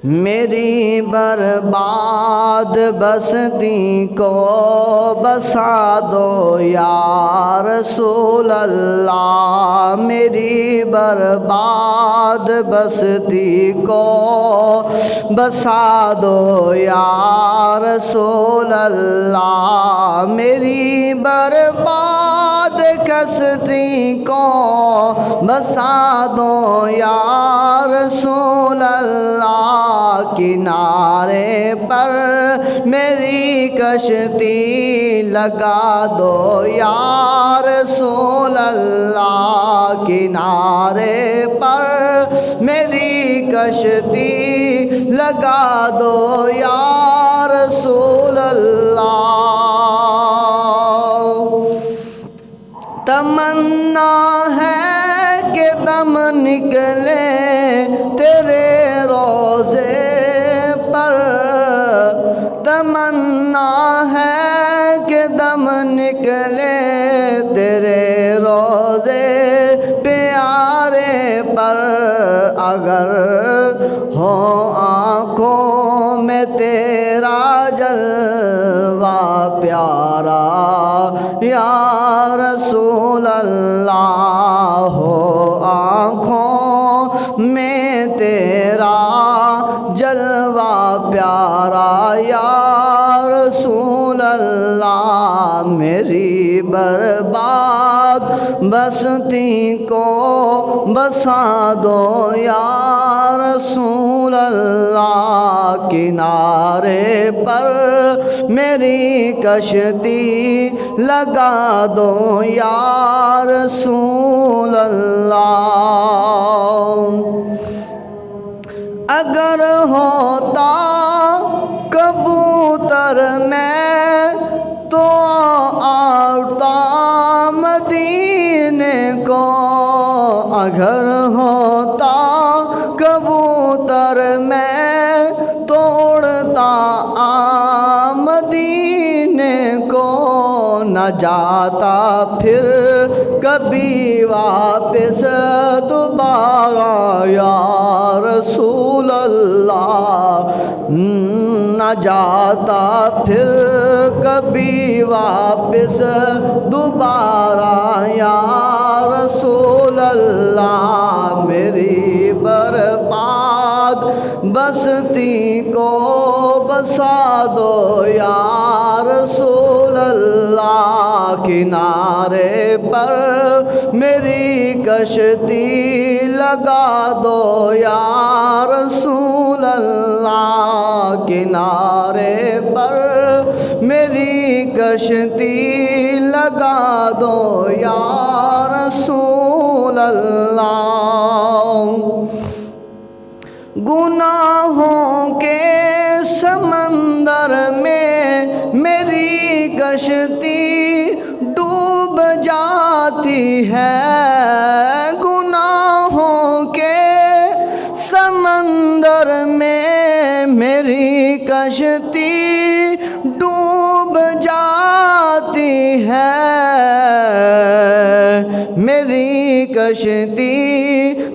मेरी बर्बाद बस्ती को बसा दो या रसूल अल्लाह। मेरी बर्बाद बस्ती को बसा दो या रसूल अल्लाह। मेरी बर्बाद कश्ती को बसा दो या रसूल अल्लाह। किनारे पर मेरी कश्ती लगा दो या रसूल अल्लाह। किनारे पर मेरी कश्ती लगा दो या रसूल अल्लाह। तमन्ना है कि दम निकले तेरे रोज़े पर। तमन्ना है कि दम निकले तेरे रोज़े प्यारे पर। अगर हो आँखों में तेरा जलवा प्यारा या रसूल अल्लाह। हो आँखों में तेरा जलवा प्यारा या रसूल अल्लाह। मेरी बर्बाद बस्ती को बसा दो या रसूल अल्लाह। किनारे पर मेरी कश्ती लगा दो या रसूल अल्लाह। अगर होता कबूतर मैं तो आता मदीने को। अगर होता कबूतर मैं तो उड़ता मदीने को। न जाता फिर कभी वापस दोबारा या रसूल अल्लाह। न जाता फिर कभी वापस दोबारा या रसूल अल्लाह। मेरी बर्बाद बस्ती को बसा दो या रसूल अल्लाह। किनारे पर मेरी कश्ती लगा दो या रसूल अल्लाह। किनारे पर मेरी कश्ती लगा दो या रसूल अल्लाह। गुनाहों के समंदर में मेरी कश्ती डूब जाती है। गुनाहों के समंदर में मेरी कश्ती डूब जाती है। मेरी कश्ती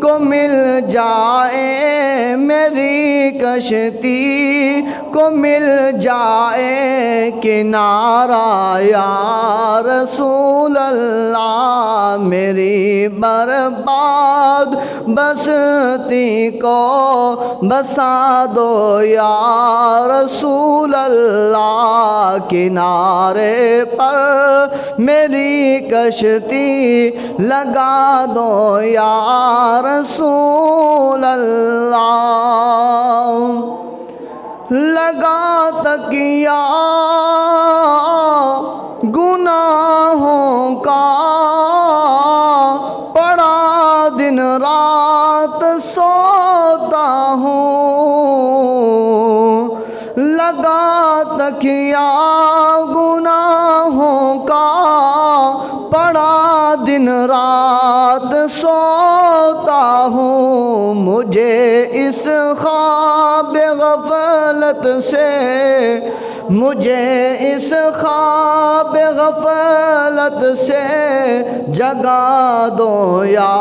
को मिल जाए, मेरी कश्ती को मिल जाए किनारा या रसूल अल्लाह। मेरी बर्बाद बस्ती को बसा दो या रसूल अल्लाह। किनारे पर मेरी कश्ती लगा दो या रसूल अल्लाह। लगा तकिया गुनाहों का, पड़ा दिन रात सोता हूँ। लगा तकिया गुनाहों का, पड़ा दिन रात सोता हूँ, मुझे इस ख्वाब गफलत से, मुझे इस ख्वाब गफलत से जगा दो या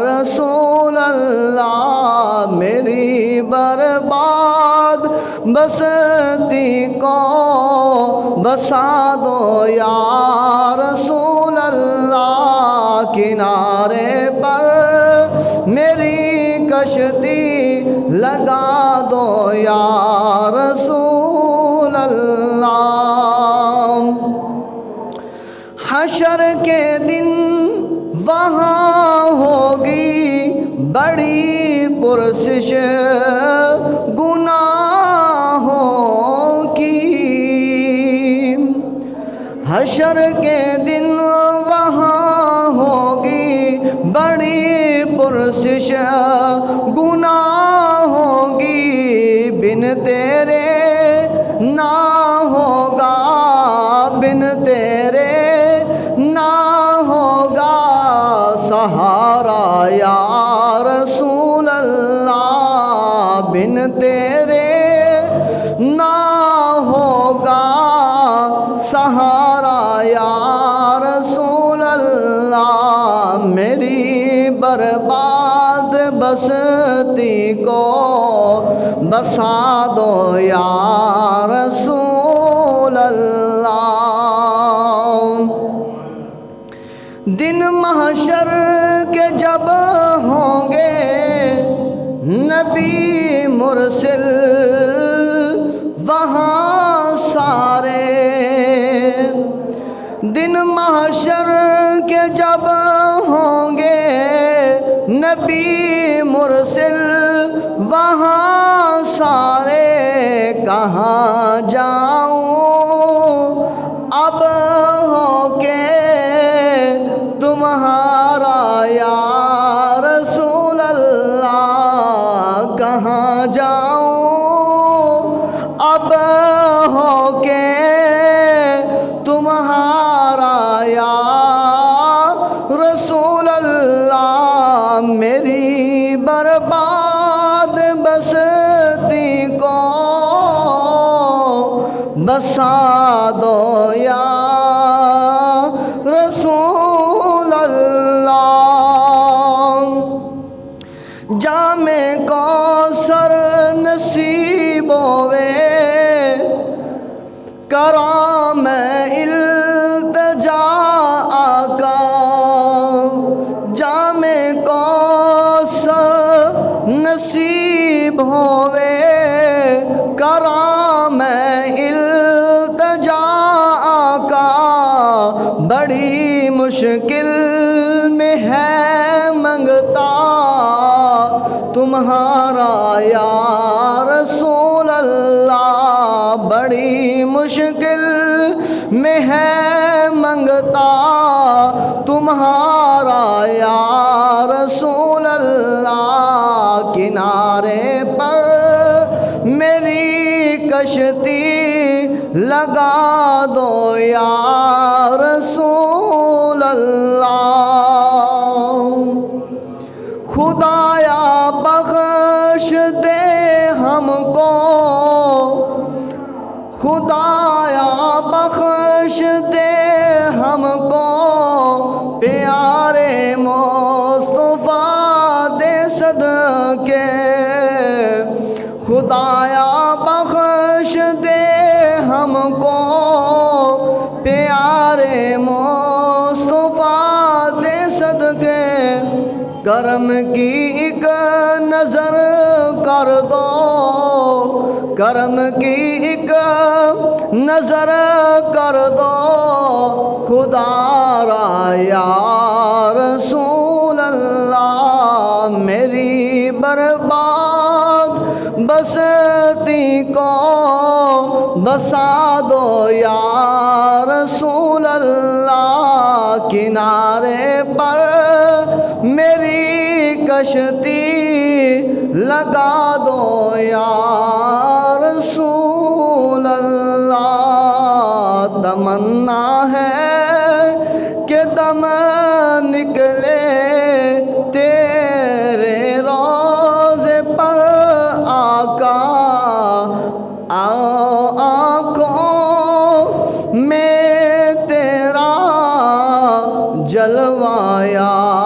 रसूल अल्लाह। मेरी बर्बाद बसती को बसा दो या रसूल अल्लाह। किनारे पर मेरी कश्ती लगा दो या रसूल अल्लाह। हशर के दिन वहाँ होगी बड़ी पुरसिश गुनाहों की। हशर के दिन वहाँ होगी बड़ी पुरसिश गुनाहों की। बिन तेरे ना होगा, बिन तेरे ना होगा सहारा या रसूल अल्लाह। बिन तेरे ना होगा सहारा या रसूल अल्लाह। मेरी बर्बाद बसती को बसा दो या रसूल अल्लाह। दिन महशर के जब होंगे नबी मुरसिल वहाँ सारे, दिन महशर के जब होंगे नबी मुरसिल वहाँ सारे। कहाँ जाऊँ अब होके तुम्हारा या रसूल अल्लाह। कहाँ जाऊँ अब होके तुम्हारा या रसूल अल्लाह। मेरी बर्बाद बसती को बसा दो या रसूल अल्लाह। जामे कौसर नसीब होवे करा मैं इल्तिजा आका। जामे कौसर नसीब होवे करा मैं इल्तिजा आका। बड़ी मुश्किल में है मंगता तुम्हारा या रसूल अल्लाह। बड़ी मुश्किल में है मंगता तुम्हारा या रसूल अल्लाह। किनारे पर मेरी कश्ती लगा दो या रसूल अल्लाह। खुदाया बख्श दे हमको, खुदाया बख्श दे हमको प्यारे मुस्तफा दे सदके। खुदाया बख्श दे हमको प्यारे मुस्तफा दे सदके। करम की एक नज़र कर दो, करम की एक नज़र कर दो खुदारा या रसूल अल्लाह। मेरी बर्बाद बसती को बसा दो या रसूल अल्लाह। किनारे पर मेरी कश्ती लगा दो या रसूल अल्लाह। तमन्ना है कि दम आका आँखों में तेरा जलवा या